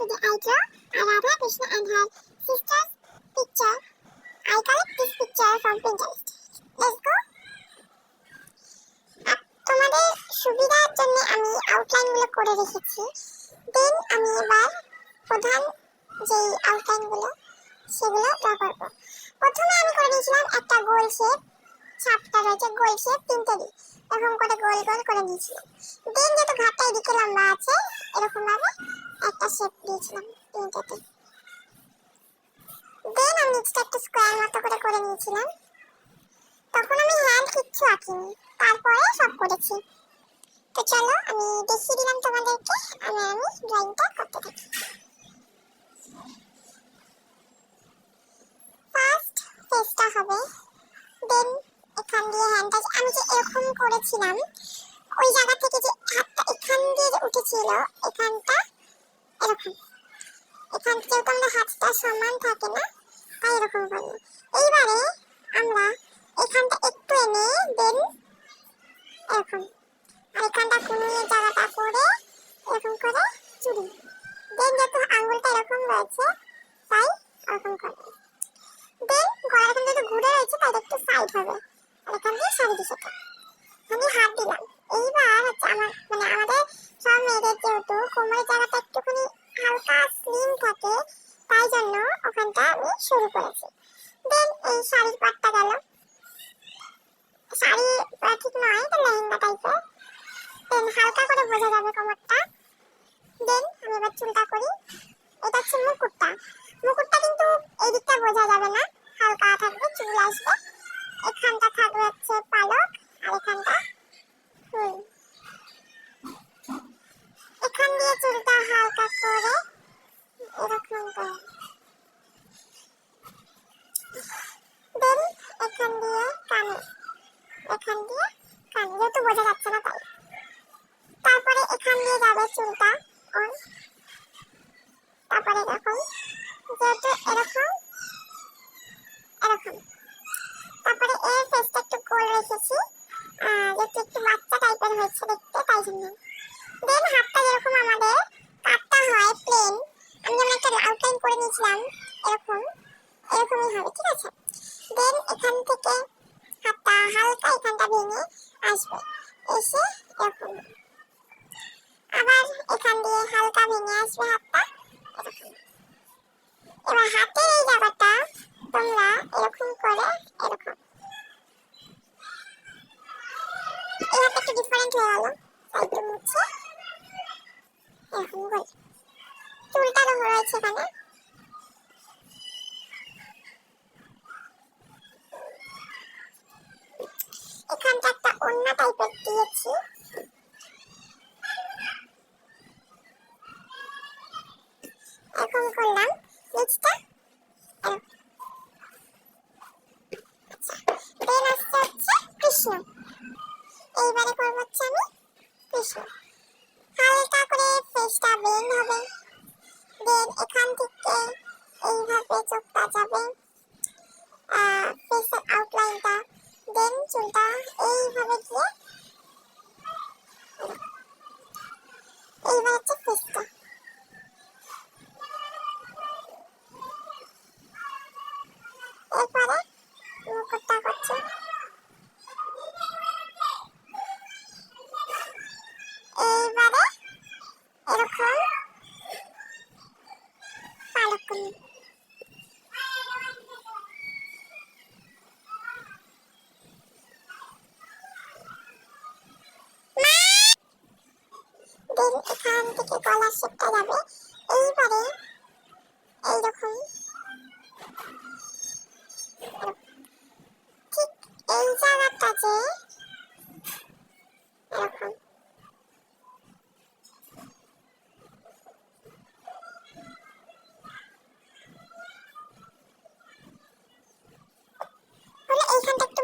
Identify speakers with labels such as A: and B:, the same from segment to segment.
A: Today I draw a Radha Krishna and her sister's picture. I collect this picture from Pinterest. Let's go. তোমাদের সুবিধার জন্য আমি আউটলাইনগুলো করে রেখেছি। দেন আমি এবার প্রধান যে আউটলাইনগুলো সেগুলো ড্র করব। প্রথমে আমি করে নিয়েছিলাম একটা গোল শেপ, ছাপটা রয়েছে গোল শেপ তিনটে দিই, এরকম করে গোল গোল করে নিয়েছিলাম। দেন যেহেতু ঘাটটা এদিকে লম্বা আছে এরকম ভাবে একটা শেপ দিয়েছিলাম তিনটাতে। দেন আমি নিচটা একটা স্কোয়ার মতো করে নিয়েছিলাম। তখন আমি হ্যান্ড কিচ্ছু আঁকিনি, তারপরে সব করেছি। তো চলো আমি দেখিয়ে দিলাম তোমাদেরকে, আমি ড্রয়িংটা করতে থাকি। ফার্স্ট ফেসটা হবে, দেন এখান দিয়ে হ্যান্ডটা আমি যে এরকম করেছিলাম ওই জায়গা থেকে যে হাতটা এখান দিয়ে যে উঠেছিল এখানটা এরকম, এখান থেকে আমাদের হাতটা সমান থাকে না তাই এরকম করলাম। এইবারে আমরা এখানটা একটু এনে দেন এরকম, আর এখানটা কুনুইয়ের জায়গাটা করে এরকম করে চুড়ি। দেন যেহেতু আঙুলটা এরকম রয়েছে তাই এরকম করবে। দেন গলার এখান থেকে ঘুরে রয়েছে তাই একটু সাইড হবে, আর এখান দিয়ে সারি দিশাটা আমি হাত দিলাম। এইবার হচ্ছে আমাদের সব মেয়েদের যেহেতু কোমরের জায়গাটা একটুখানি হালকা স্লিম থাকে তাই জন্য ওখানটা আমি শুরু করেছি। দেন এই শাড়ির পাটটা গেল, শাড়ি ঠিক নয় এটা লেহেঙ্গা টাইপের। দেন হালকা করে বোঝা যাবে কোমরটা। দেন আমি এবার চুলটা করি, এটা হচ্ছে মুকুটটা। মুকুটটা কিন্তু এই দিকটা বোঝা যাবে না, হালকা থাকবে, চুল আসবে। এখানটা থাকবে হচ্ছে পালক আর এখানটা ফুল। এখান দিয়ে চুলটা হালকা করে এরকম করে, দেন এখান দিয়ে কানে, এখান দিয়ে কানে যেহেতু বোঝা যাচ্ছে না তাই। তারপরে এখান দিয়ে যাবে চুলটা অন, তারপরে এরকম যেহেতু এরকম এরকম। তারপরে এর ফেসটা একটু গোল রেখেছি যেহেতু একটু বাচ্চা টাইপের হয়েছে দেখতে তাই জন্য। দেন হাতটা যেরকম আমাদের কাটটা হয় প্লেন, আমি যেমন একটা আউটলাইন করে নিয়েছিলাম এরকম এরকমই হবে, ঠিক আছে। দেন এখান থেকে হাতটা হালকা এখানটা ভেঙে আসবে, এসে এরকম আবার এখান দিয়ে হালকা ভেঙে আসবে হাতটা এরকম। এবার হাতের এই জায়গাটা তোমরা এরকম করে এরকম, এই হাতটা একটু ডিফারেন্ট হয়ে গেল তাই একটু মুছে এরকম করে চুলটা রয়েছে এখানে। এখানটা একটা ওড়না টাইপের দিয়েছি, এরকম করলাম নিচটা। দেন আসছে হচ্ছে কৃষ্ণ, এইবারে করবো হচ্ছে আমি কৃষ্ণ। হালকা করে ফেসটা বেন্ড হবে, দেন এখান থেকে এইভাবে চোখটা যাবে, ফেসের আউটলাইনটা, দেন চুলটা এইভাবে দিয়ে এইবার হচ্ছে ফেসটা। এরপরে মুকুটটা করছে, এইবারে এরকম পালক করুন। দেন এখান থেকে গলার শেপটা যাবে, এইবারে এইরকম ঠিক এই জায়গাটা যে এরকম হলে এইখানটা একটু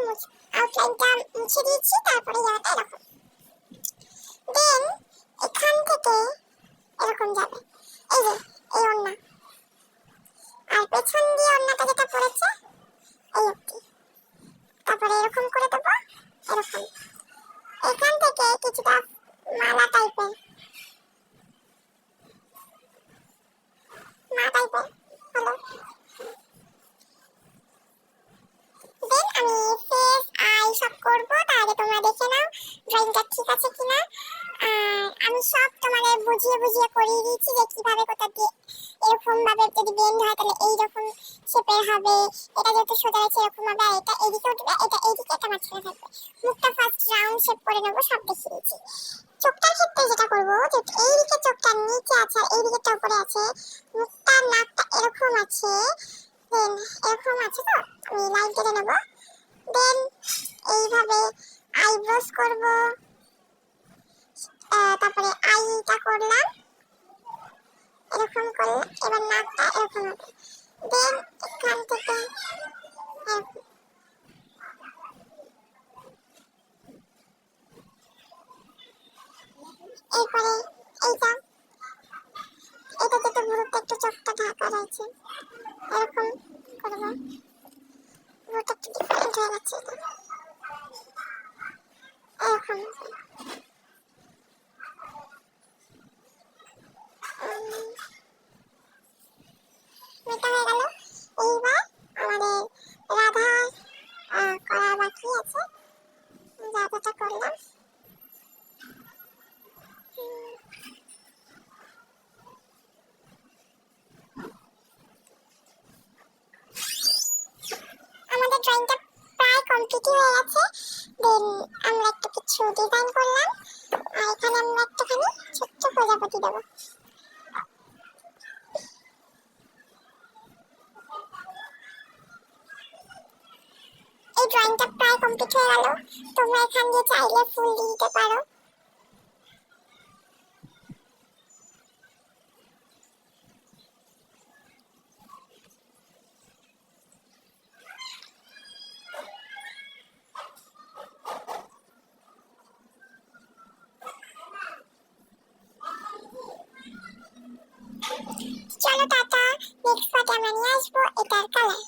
A: আউটলাইনটা মুছে দিয়েছি, তারপরে জায়গাটা এরকম। দেন এখান থেকে এরকম যাবে, এই যে এই ওড়না, আর পেছন দিয়ে ওড়নাটা যেটা পড়েছে এই অবধি। তারপরে এরকম করে দেবো এরকম, এখান থেকে কিছুটা মালা টাইপের দিয়েছি যে কিভাবে কোথা দিয়ে এরকম ভাবে যদি বেন্ড হয় তাহলে এইরকম শেপের হবে, এটা যেহেতু সোজা আছে এরকম হবে, আর এটা এদিকে উঠবে, এটা এইদিকে, এটা মাঝখানে থাকবে। মুখটা ফার্স্ট রাউন্ড শেপ করে নেবো, সব দেখিয়ে দিয়েছি। চোখটার ক্ষেত্রে যেটা করবো, যে এইদিকে চোখটা নিচে আছে আর এইদিকে উপরে আছে, মুখটা নাকটা এরকম আছে, দেন এরকম আছে, তো আমি লাইন কেটে নেবো। দেন এইভাবে আইব্রোস করবো, তারপরে আইটা করলাম, এরকম করলে এবার নাকটা এরকম হবে। দেন এখান থেকে এরপরে এইটা, এটাতে তো ভুরুটা একটু চোখটা ঢাকা রয়েছে, এরকম করবো। ভুরুটা একটু ডিফারেন্ট হয়ে গেছে, এরকম। এটা হয়ে গেল। এইবার আমাদের রাধা করা বাকি আছে, রাধাটা করলাম। আমাদের ড্রয়িংটা প্রায় কমপ্লিট হয়ে গেছে। দেন আমরা একটু কিছু ডিজাইন করলাম, আর এখানে আমরা একটুখানি ছোট্ট প্রজাপতি দেবো। এই ড্রয়িংটা প্রায় কমপ্লিট হয়ে গেল। তোমরা এখান দিয়ে চাইলে ফুল দিয়ে দিতে পারো। চলো টাটা, নেক্সট পার্টে আমরা নিয়ে আসবো এটার কালার।